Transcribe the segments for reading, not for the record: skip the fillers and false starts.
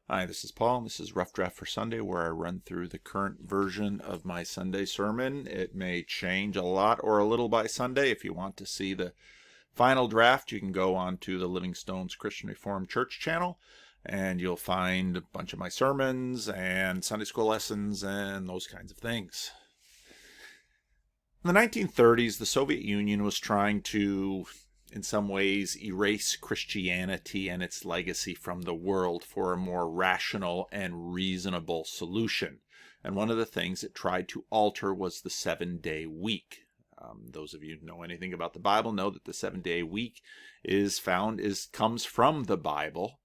Hi, this is Paul, and this is Rough Draft for Sunday, where I run through the current version of my Sunday sermon. It may change a lot or a little by Sunday. If you want to see the final draft, you can go on to the Living Stones Christian Reformed Church channel, and you'll find a bunch of my sermons and Sunday school lessons and those kinds of things. In the 1930s, the Soviet Union was trying to, in some ways, erase Christianity and its legacy from the world for a more rational and reasonable solution. And one of the things it tried to alter was the 7-day week. Those of you who know anything about the Bible know that the 7-day week comes from the Bible.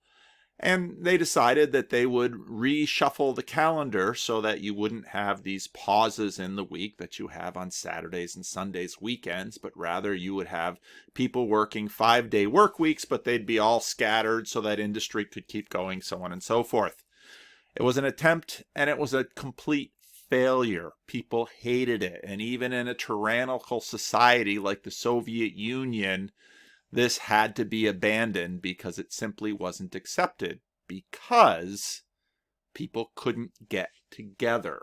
And they decided that they would reshuffle the calendar so that you wouldn't have these pauses in the week that you have on Saturdays and Sundays, weekends, but rather you would have people working 5-day work weeks, but they'd be all scattered so that industry could keep going, so on and so forth. It was an attempt, and it was a complete failure. People hated it, and even in a tyrannical society like the Soviet Union, this had to be abandoned because it simply wasn't accepted, because people couldn't get together.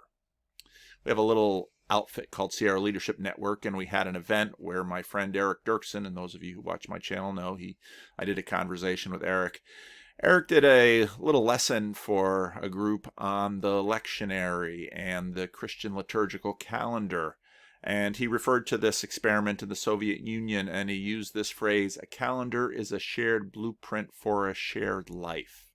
We have a little outfit called Sierra Leadership Network, and we had an event where my friend Eric Dirksen, and those of you who watch my channel know, I did a conversation with Eric. Eric did a little lesson for a group on the lectionary and the Christian liturgical calendar. And he referred to this experiment in the Soviet Union, and he used this phrase: a calendar is a shared blueprint for a shared life.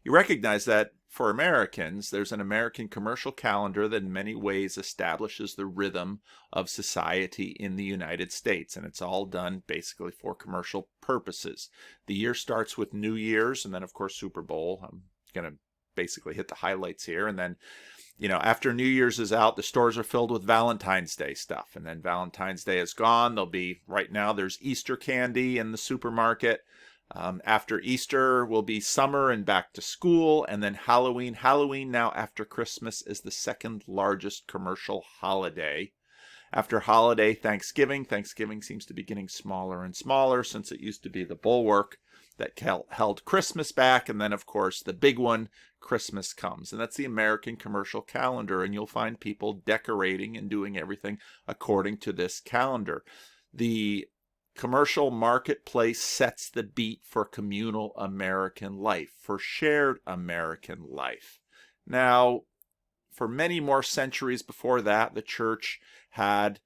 You recognize that for Americans, there's an American commercial calendar that in many ways establishes the rhythm of society in the United States, and it's all done basically for commercial purposes. The year starts with New Year's, and then, of course, Super Bowl. I'm going to basically hit the highlights here, and then after New Year's is out, the stores are filled with Valentine's Day stuff. And then Valentine's Day is gone. Right now, there's Easter candy in the supermarket. After Easter will be summer and back to school. And then Halloween. Halloween now after Christmas is the second largest commercial holiday. After holiday, Thanksgiving. Thanksgiving seems to be getting smaller and smaller since it used to be the bulwark that held Christmas back. And then, of course, the big one, Christmas comes. And that's the American commercial calendar. And you'll find people decorating and doing everything according to this calendar. The commercial marketplace sets the beat for communal American life, for shared American life. Now, for many more centuries before that, the church had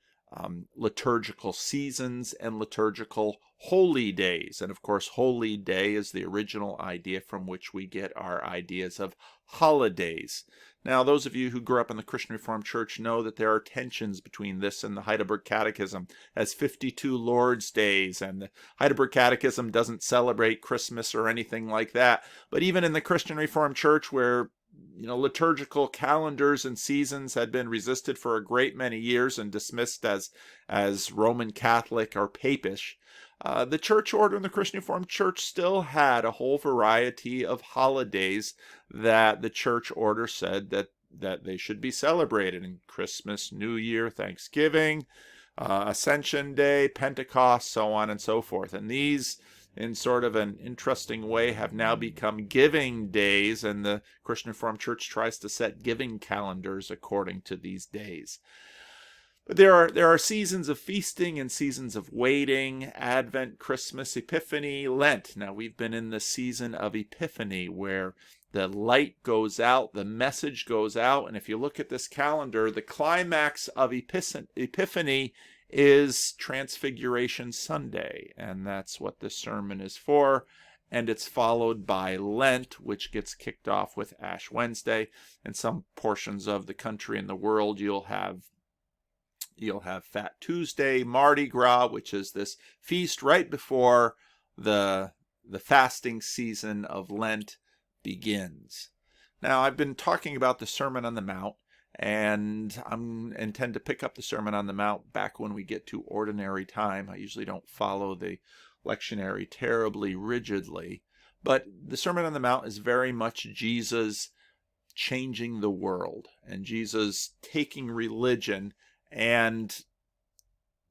liturgical seasons and liturgical holy days. And of course, holy day is the original idea from which we get our ideas of holidays. Now, those of you who grew up in the Christian Reformed Church know that there are tensions between this and the Heidelberg Catechism as 52 Lord's Days, and the Heidelberg Catechism doesn't celebrate Christmas or anything like that. But even in the Christian Reformed Church, where liturgical calendars and seasons had been resisted for a great many years and dismissed as Roman Catholic or Papish, the church order in the Christian Reformed Church still had a whole variety of holidays that the church order said that they should be celebrated: in Christmas, New Year, Thanksgiving, Ascension Day, Pentecost, so on and so forth. And these, in sort of an interesting way, have now become giving days, and the Christian Reformed Church tries to set giving calendars according to these days. But there are seasons of feasting and seasons of waiting: Advent, Christmas, Epiphany, Lent. Now, we've been in the season of Epiphany, where the light goes out, the message goes out, and if you look at this calendar, the climax of Epiphany is Transfiguration Sunday, and that's what this sermon is for. And it's followed by Lent, which gets kicked off with Ash Wednesday. In some portions of the country and the world, you'll have Fat Tuesday, Mardi Gras, which is this feast right before the fasting season of Lent begins. Now, I've been talking about the Sermon on the Mount, and I intend to pick up the Sermon on the Mount back when we get to ordinary time. I usually don't follow the lectionary terribly rigidly, but the Sermon on the Mount is very much Jesus changing the world, and Jesus taking religion and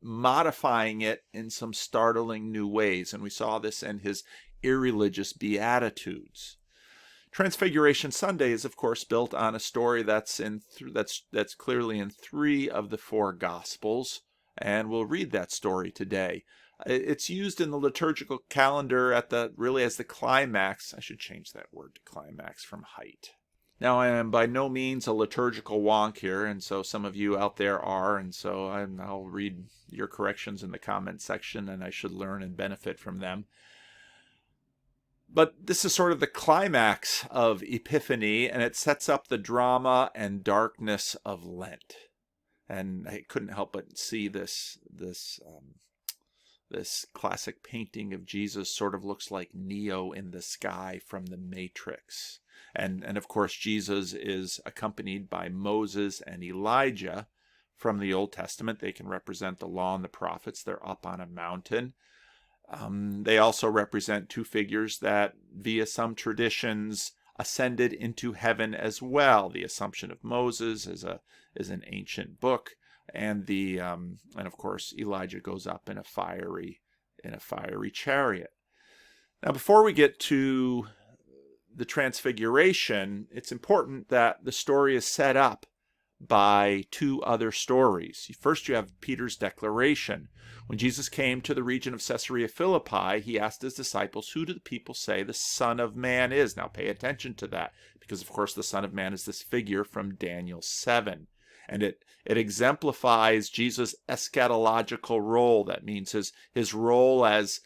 modifying it in some startling new ways. And we saw this in his irreligious Beatitudes. Transfiguration Sunday is, of course, built on a story that's clearly in 3 of the 4 Gospels, and we'll read that story today. It's used in the liturgical calendar really as the climax. I should change that word to climax from height. Now, I am by no means a liturgical wonk here, and so some of you out there are, and so I'll read your corrections in the comment section, and I should learn and benefit from them. But this is sort of the climax of Epiphany, and it sets up the drama and darkness of Lent. And I couldn't help but see this classic painting of Jesus sort of looks like Neo in the sky from the Matrix. And of course, Jesus is accompanied by Moses and Elijah from the Old Testament. They can represent the law and the prophets. They're up on a mountain. They also represent 2 figures that, via some traditions, ascended into heaven as well. The Assumption of Moses is an ancient book, and of course Elijah goes up in a fiery chariot. Now, before we get to the Transfiguration, it's important that the story is set up by 2 other stories. First, you have Peter's declaration. When Jesus came to the region of Caesarea Philippi, he asked his disciples, "Who do the people say the Son of Man is?" Now, pay attention to that, because, of course, the Son of Man is this figure from Daniel 7. And it exemplifies Jesus' eschatological role. That means his role as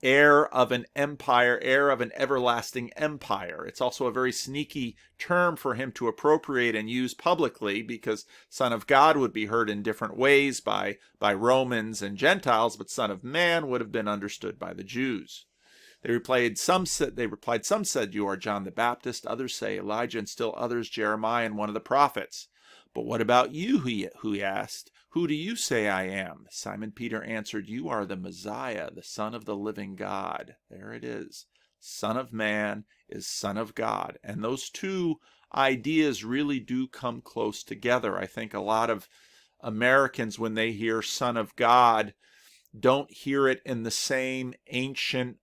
heir of an empire, heir of an everlasting empire. It's also a very sneaky term for him to appropriate and use publicly, because Son of God would be heard in different ways by Romans and Gentiles, but Son of Man would have been understood by the Jews. They replied, some said, "You are John the Baptist, others say Elijah, and still others Jeremiah and one of the prophets." "But what about you?" he asked. "Who do you say I am?" Simon Peter answered, "You are the Messiah, the Son of the living God." There it is. Son of Man is Son of God. And those 2 ideas really do come close together. I think a lot of Americans, when they hear Son of God, don't hear it in the same ancient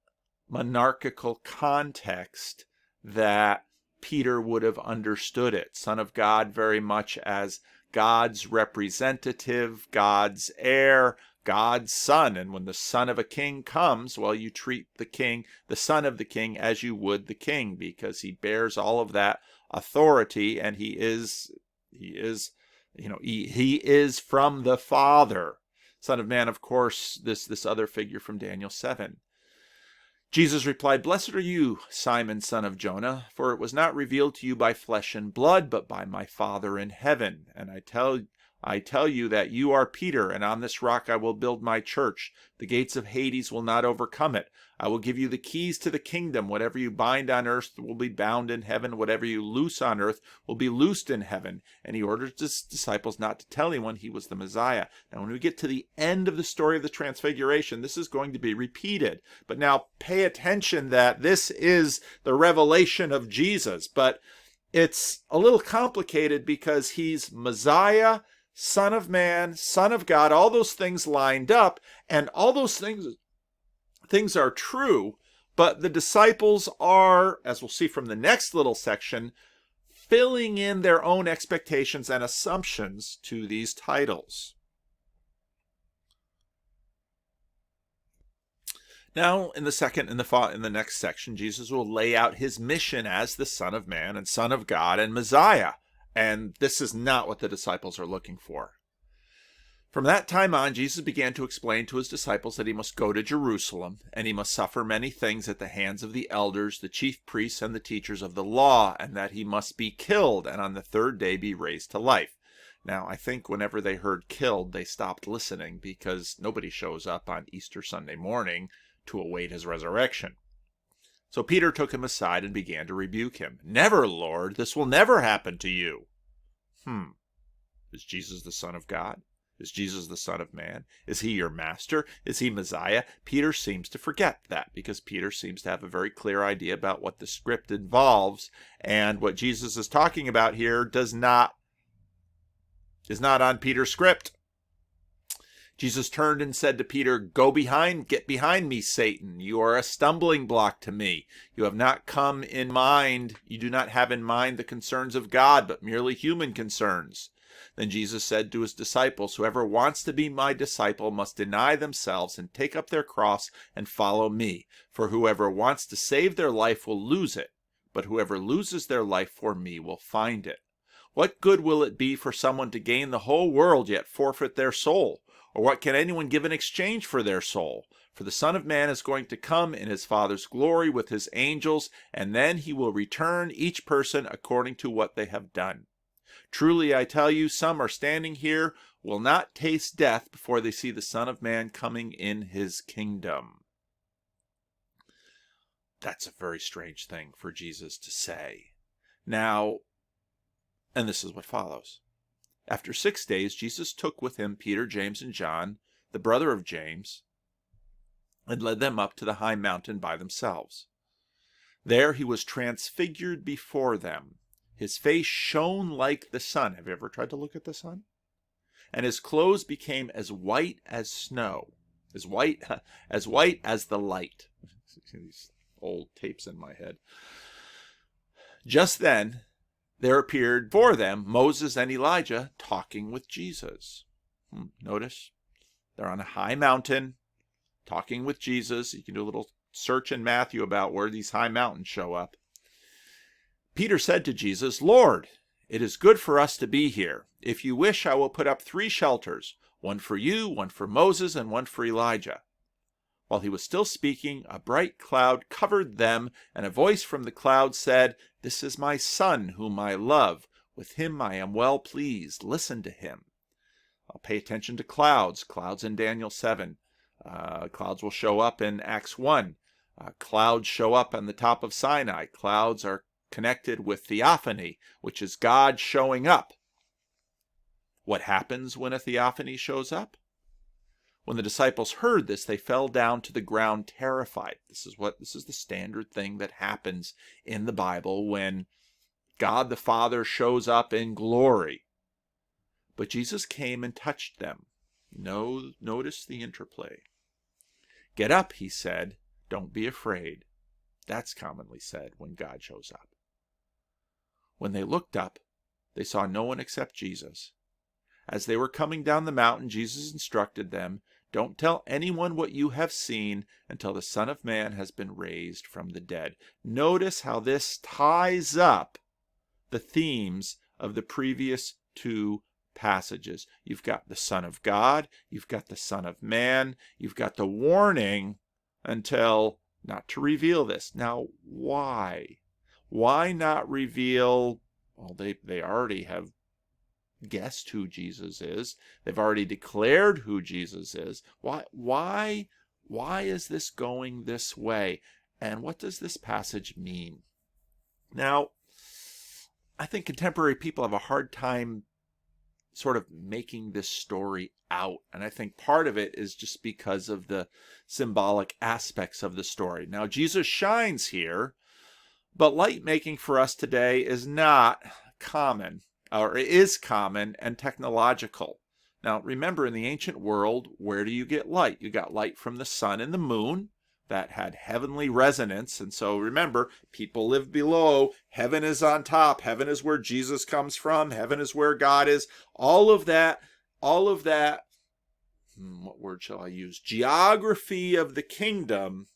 monarchical context that Peter would have understood it. Son of God very much as God's representative, God's heir, God's son. And when the son of a king comes, well, you treat the son of the king, as you would the king, because he bears all of that authority, and he is from the Father. Son of Man, of course, this other figure from Daniel 7. Jesus replied, "Blessed are you, Simon, son of Jonah, for it was not revealed to you by flesh and blood, but by my Father in heaven. And I tell you that you are Peter, and on this rock I will build my church. The gates of Hades will not overcome it. I will give you the keys to the kingdom. Whatever you bind on earth will be bound in heaven. Whatever you loose on earth will be loosed in heaven." And he ordered his disciples not to tell anyone he was the Messiah. Now, when we get to the end of the story of the Transfiguration, this is going to be repeated. But now pay attention that this is the revelation of Jesus. But it's a little complicated because he's Messiah, Son of Man, Son of God, all those things lined up, and all those things are true, but the disciples are, as we'll see from the next little section, filling in their own expectations and assumptions to these titles. Now, in the next section, Jesus will lay out his mission as the Son of Man and Son of God and Messiah. And this is not what the disciples are looking for. From that time on, Jesus began to explain to his disciples that he must go to Jerusalem, and he must suffer many things at the hands of the elders, the chief priests, and the teachers of the law, and that he must be killed, and on the 3rd day be raised to life. Now, I think whenever they heard killed, they stopped listening, because nobody shows up on Easter Sunday morning to await his resurrection. So Peter took him aside and began to rebuke him. "Never, Lord, this will never happen to you." Is Jesus the Son of God? Is Jesus the Son of Man? Is he your master? Is he Messiah? Peter seems to forget that, because Peter seems to have a very clear idea about what the script involves, and what Jesus is talking about here is not on Peter's script. Jesus turned and said to Peter, Get behind me, Satan. You are a stumbling block to me. You do not have in mind the concerns of God, but merely human concerns. Then Jesus said to his disciples, Whoever wants to be my disciple must deny themselves and take up their cross and follow me. For whoever wants to save their life will lose it, but whoever loses their life for me will find it. What good will it be for someone to gain the whole world yet forfeit their soul? Or what can anyone give in exchange for their soul? For the Son of Man is going to come in his Father's glory with his angels, and then he will return each person according to what they have done. Truly I tell you, some are standing here will not taste death before they see the Son of Man coming in his kingdom. That's a very strange thing for Jesus to say. Now, and this is what follows. After 6 days, Jesus took with him Peter, James, and John, the brother of James, and led them up to the high mountain by themselves. There he was transfigured before them. His face shone like the sun. Have you ever tried to look at the sun? And his clothes became as white as snow, as white as the light. These old tapes in my head. Just then, there appeared before them Moses and Elijah talking with Jesus. Notice, they're on a high mountain talking with Jesus. You can do a little search in Matthew about where these high mountains show up. Peter said to Jesus, Lord, it is good for us to be here. If you wish, I will put up 3 shelters, one for you, one for Moses, and one for Elijah. While he was still speaking, a bright cloud covered them, and a voice from the cloud said, This is my Son, whom I love. With him I am well pleased. Listen to him. I'll pay attention to clouds. Clouds in Daniel 7. Clouds will show up in Acts 1. Clouds show up on the top of Sinai. Clouds are connected with theophany, which is God showing up. What happens when a theophany shows up? When the disciples heard this, they fell down to the ground terrified. This is the standard thing that happens in the Bible when God the Father shows up in glory. But Jesus came and touched them. Notice the interplay. Get up, he said. Don't be afraid. That's commonly said when God shows up. When they looked up, they saw no one except Jesus. As they were coming down the mountain, Jesus instructed them, Don't tell anyone what you have seen until the Son of Man has been raised from the dead. Notice how this ties up the themes of the previous 2 passages. You've got the Son of God, you've got the Son of Man, you've got the warning until not to reveal this. Now, why? Why not reveal? Well, they already have guessed who Jesus is. They've already declared who Jesus is. Why is this going this way? And what does this passage mean? Now, I think contemporary people have a hard time sort of making this story out. And I think part of it is just because of the symbolic aspects of the story. Now, Jesus shines here, but light making for us today is not common, or is common and technological. Now, remember, in the ancient world, where do you get light? You got light from the sun and the moon. That had heavenly resonance. And so remember, people live below. Heaven is on top. Heaven is where Jesus comes from. Heaven is where God is. All of that, what word shall I use? Geography of the kingdom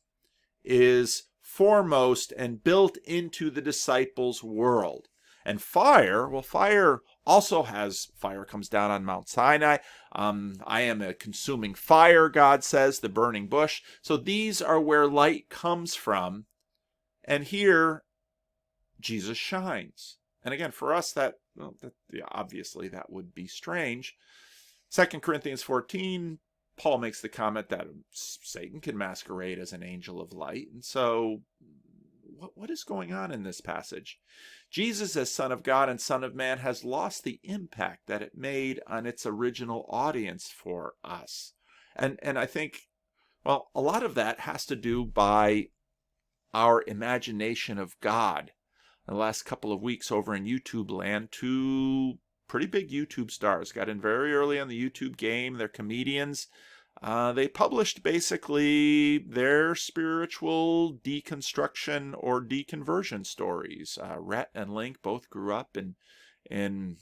is foremost and built into the disciples' world. And fire also fire comes down on Mount Sinai. I am a consuming fire, God says, the burning bush. So these are where light comes from. And here, Jesus shines. And again, for us, obviously that would be strange. 2 Corinthians 14, Paul makes the comment that Satan can masquerade as an angel of light. And so what is going on in this passage? Jesus, as Son of God and Son of Man, has lost the impact that it made on its original audience for us. And I think, a lot of that has to do by our imagination of God. In the last couple of weeks over in YouTube land, 2 pretty big YouTube stars, got in very early on the YouTube game. They're comedians. They published basically their spiritual deconstruction or deconversion stories. Rhett and Link both grew up in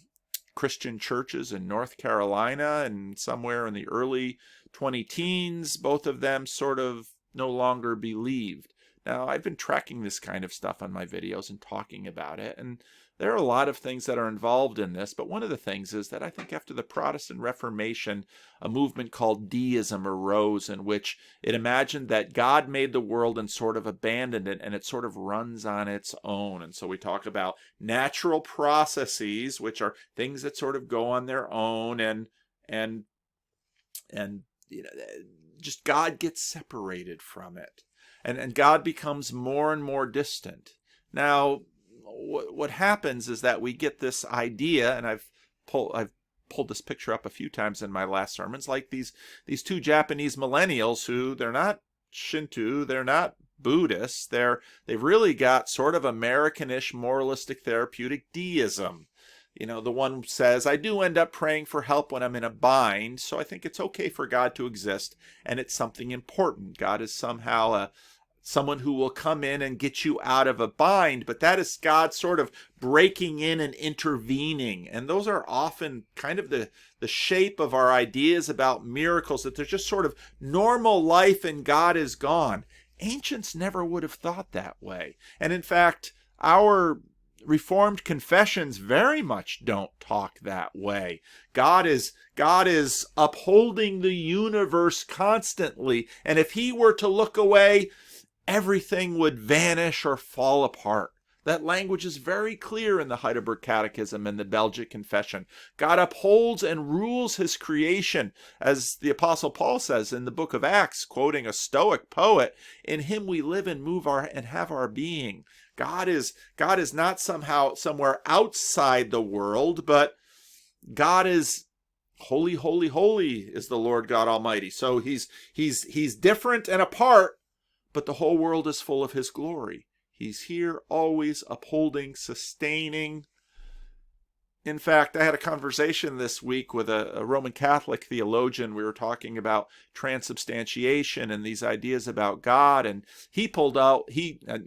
Christian churches in North Carolina, and somewhere in the early 20-teens, both of them sort of no longer believed. Now, I've been tracking this kind of stuff on my videos and talking about it, and there are a lot of things that are involved in this, but one of the things is that I think after the Protestant Reformation, a movement called deism arose, in which it imagined that God made the world and sort of abandoned it, and it sort of runs on its own. And so we talk about natural processes, which are things that sort of go on their own, and you know, just God gets separated from it, and God becomes more and more distant. Now, what happens is that we get this idea, and I've pulled this picture up a few times in my last sermons, like these two Japanese millennials who, they're not Shinto, they're not Buddhists, they've really got sort of Americanish moralistic therapeutic deism. You know, the one says, I do end up praying for help when I'm in a bind, so I think it's okay for God to exist, and it's something important. God is somehow someone who will come in and get you out of a bind, but that is God sort of breaking in and intervening. And those are often kind of the shape of our ideas about miracles, that there's just sort of normal life and God is gone. Ancients never would have thought that way. And in fact, our Reformed confessions very much don't talk that way. God is upholding the universe constantly, and if he were to look away, everything would vanish or fall apart. That language is very clear in the Heidelberg Catechism and the Belgic Confession. God upholds and rules his creation, as the Apostle Paul says in the book of Acts, quoting a Stoic poet, in him we live and move and have our being. God is not somehow somewhere outside the world, but God is holy, holy, holy is the Lord God Almighty. So he's different and apart, but the whole world is full of his glory. He's here always upholding, sustaining. In fact, I had a conversation this week with a Roman Catholic theologian. We were talking about transubstantiation and these ideas about God, and he pulled out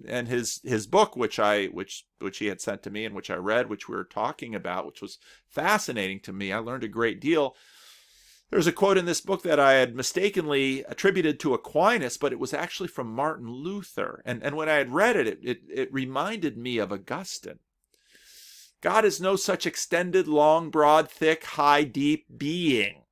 and his book, which he had sent to me and which I read, which we were talking about, which was fascinating to me. I learned a great deal. There's a quote in this book that I had mistakenly attributed to Aquinas, but it was actually from Martin Luther. And when I had read it, it reminded me of Augustine. God is no such extended, long, broad, thick, high, deep being.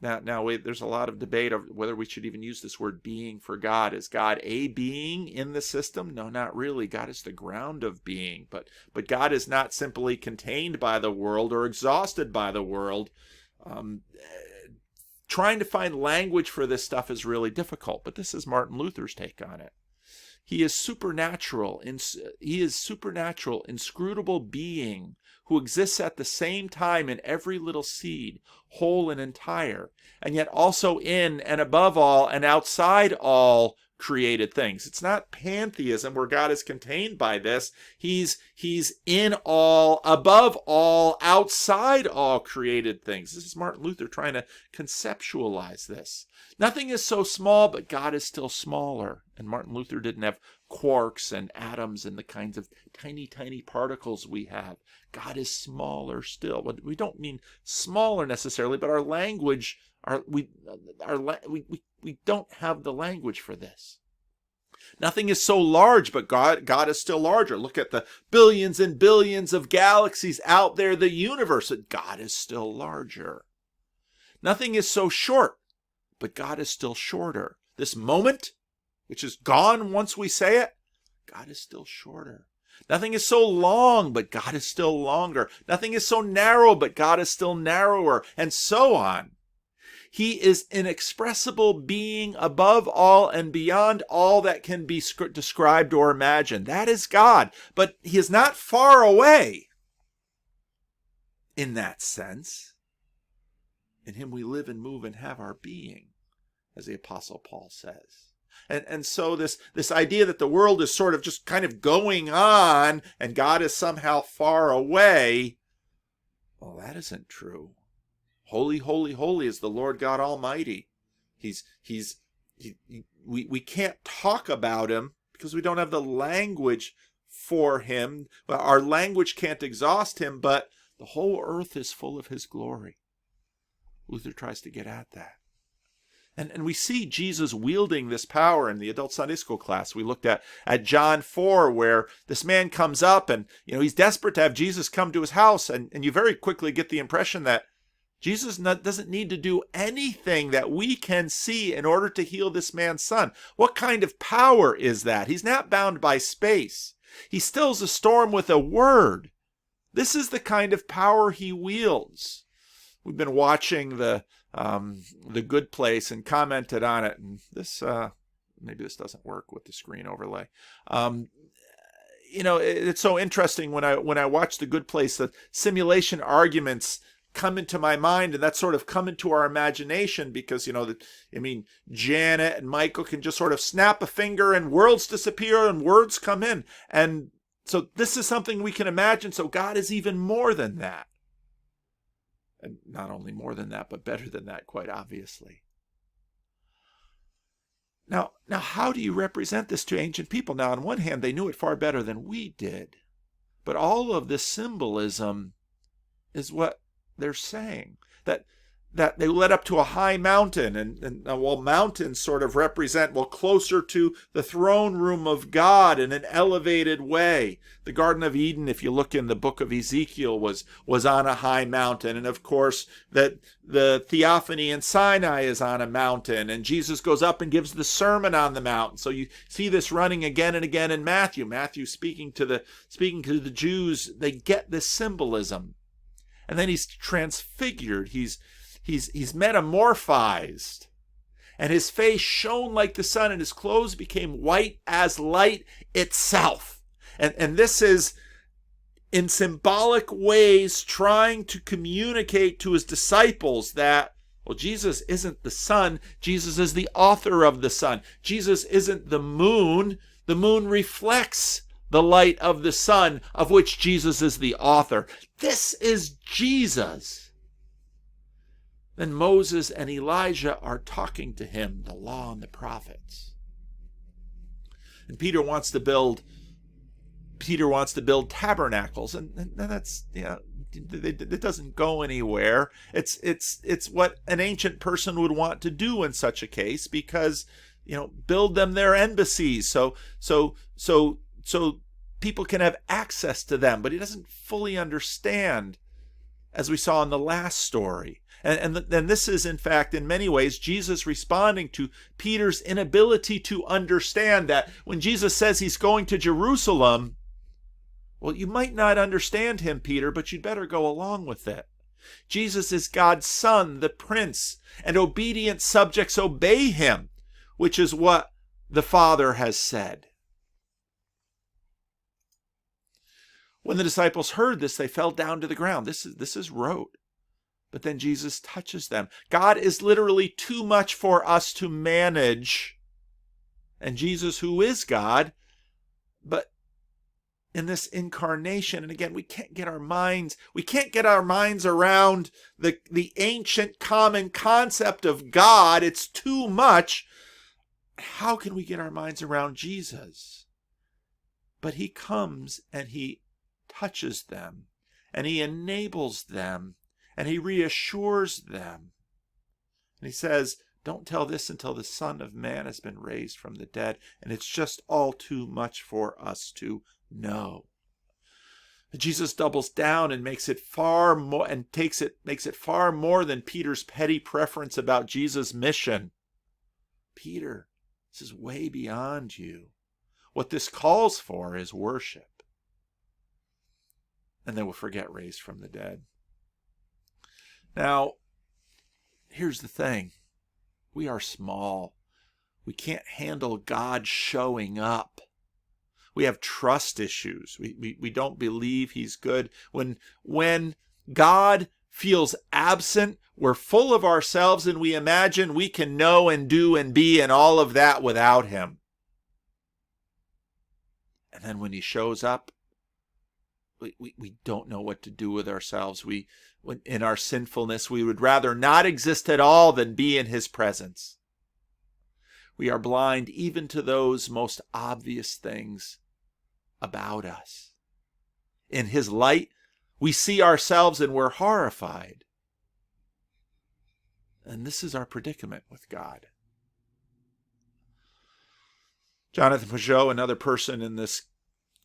Now there's a lot of debate of whether we should even use this word being for God. Is God a being in the system? No, not really. God is the ground of being. But God is not simply contained by the world or exhausted by the world. Trying to find language for this stuff is really difficult, but this is Martin Luther's take on it. He is supernatural, inscrutable being who exists at the same time in every little seed, whole and entire, and yet also in and above all and outside all created things. It's not pantheism where God is contained by this. He's in all, above all, outside all created things. This is Martin Luther trying to conceptualize this. Nothing is so small, but God is still smaller. And Martin Luther didn't have quarks and atoms and the kinds of tiny, tiny particles we have. God is smaller still. We don't mean smaller necessarily, but our language, we don't have the language for this. Nothing is so large, but God is still larger. Look at the billions and billions of galaxies out there, the universe, but God is still larger. Nothing is so short, but God is still shorter. This moment, which is gone once we say it, God is still shorter. Nothing is so long, but God is still longer. Nothing is so narrow, but God is still narrower, and so on. He is inexpressible being above all and beyond all that can be described or imagined. That is God, but he is not far away in that sense. In him we live and move and have our being, as the Apostle Paul says. And so this idea that the world is sort of just kind of going on and God is somehow far away, Well, that isn't true. Holy, holy, holy is the Lord God Almighty. We can't talk about him because we don't have the language for him. Well, our language can't exhaust him, but the whole earth is full of his glory. Luther tries to get at that. And we see Jesus wielding this power in the adult Sunday school class. We looked at John 4, where this man comes up and he's desperate to have Jesus come to his house. And you very quickly get the impression that Jesus doesn't need to do anything that we can see in order to heal this man's son. What kind of power is that? He's not bound by space. He stills a storm with a word. This is the kind of power he wields. We've been watching the Good Place and commented on it, and this maybe this doesn't work with the screen overlay. It's so interesting when I watch the Good Place, the simulation arguments come into my mind, and that sort of come into our imagination because Janet and Michael can just sort of snap a finger and worlds disappear and words come in, and so this is something we can imagine. So God is even more than that. And not only more than that, but better than that, quite obviously. Now, how do you represent this to ancient people? Now, on one hand, they knew it far better than we did. But all of this symbolism is what they're saying. That they led up to a high mountain, and mountains sort of represent, closer to the throne room of God in an elevated way. The Garden of Eden, if you look in the book of Ezekiel, was on a high mountain. And of course, that the Theophany in Sinai is on a mountain, and Jesus goes up and gives the Sermon on the Mount. So you see this running again and again in Matthew. Matthew speaking to the Jews, they get this symbolism. And then he's transfigured. He's metamorphized, and his face shone like the sun, and his clothes became white as light itself. And this is, in symbolic ways, trying to communicate to his disciples that, Jesus isn't the sun. Jesus is the author of the sun. Jesus isn't the moon. The moon reflects the light of the sun, of which Jesus is the author. This is Jesus. Then Moses and Elijah are talking to him, the law and the prophets. And Peter wants to build tabernacles, and that's it doesn't go anywhere. It's what an ancient person would want to do in such a case, because build them their embassies so people can have access to them. But he doesn't fully understand, as we saw in the last story. And this is, in fact, in many ways, Jesus responding to Peter's inability to understand that when Jesus says he's going to Jerusalem, you might not understand him, Peter, but you'd better go along with it. Jesus is God's Son, the Prince, and obedient subjects obey him, which is what the Father has said. When the disciples heard this, they fell down to the ground. This is rote. But then Jesus touches them. God is literally too much for us to manage. And Jesus, who is God, but in this incarnation, and again, we can't get our minds around the ancient common concept of God. It's too much. How can we get our minds around Jesus? But he comes and he touches them, and he enables them, and he reassures them. And he says, don't tell this until the Son of Man has been raised from the dead. And it's just all too much for us to know. Jesus doubles down and makes it far more, and makes it far more than Peter's petty preference about Jesus' mission. Peter, this is way beyond you. What this calls for is worship. And then we'll forget raised from the dead. Now, here's the thing. We are small. We can't handle God showing up. We have trust issues. We don't believe he's good. When God feels absent, we're full of ourselves, and we imagine we can know and do and be and all of that without him. And then when he shows up, we don't know what to do with ourselves. In our sinfulness, we would rather not exist at all than be in his presence. We are blind even to those most obvious things about us. In his light, we see ourselves and we're horrified. And this is our predicament with God. Jonathan Peugeot, another person in this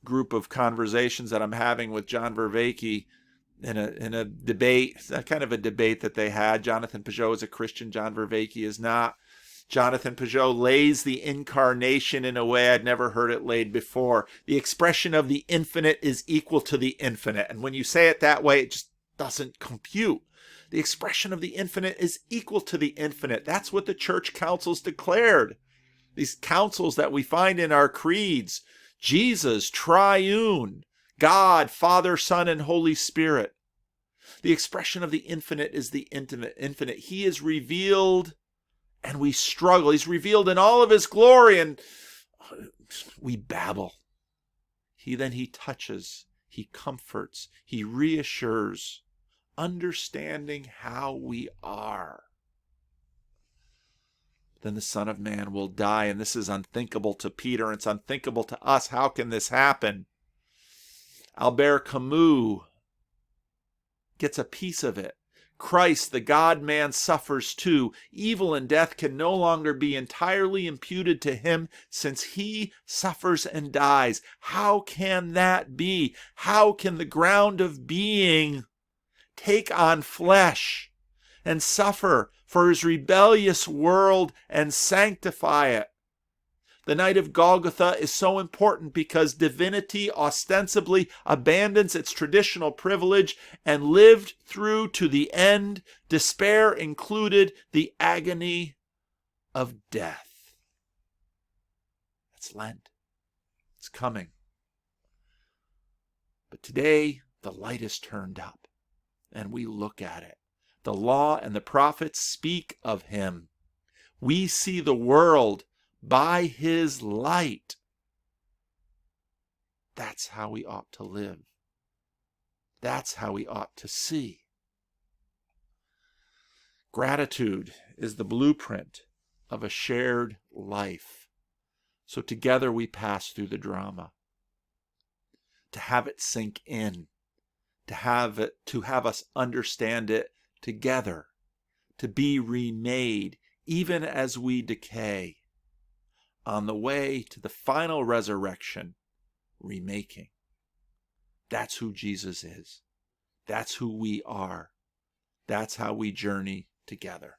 group of conversations that I'm having with John Vervaeke in a debate, kind of a debate that they had. Jonathan Peugeot is a Christian, John Vervaeke is not. Jonathan Peugeot lays the incarnation in a way I'd never heard it laid before. The expression of the infinite is equal to the infinite. And when you say it that way, it just doesn't compute. The expression of the infinite is equal to the infinite. That's what the church councils declared. These councils that we find in our creeds. Jesus, triune, God, Father, Son, and Holy Spirit. The expression of the infinite is the infinite. He is revealed and we struggle. He's revealed in all of his glory and we babble. He touches, he comforts, he reassures, understanding how we are. Then the Son of Man will die, and this is unthinkable to Peter, and it's unthinkable to us. How can this happen? Albert Camus gets a piece of it. Christ, the God-man, suffers too. Evil and death can no longer be entirely imputed to him since he suffers and dies. How can that be? How can the ground of being take on flesh and suffer for his rebellious world and sanctify it? The night of Golgotha is so important because divinity ostensibly abandons its traditional privilege and lived through to the end, despair included, the agony of death. That's Lent. It's coming. But today, the light is turned up, and we look at it. The law and the prophets speak of him. We see the world by his light. That's how we ought to live. That's how we ought to see. Gratitude is the blueprint of a shared life. So together we pass through the drama. To have it sink in, to have us understand it together, to be remade even as we decay, on the way to the final resurrection, remaking. That's who Jesus is. That's who we are. That's how we journey together.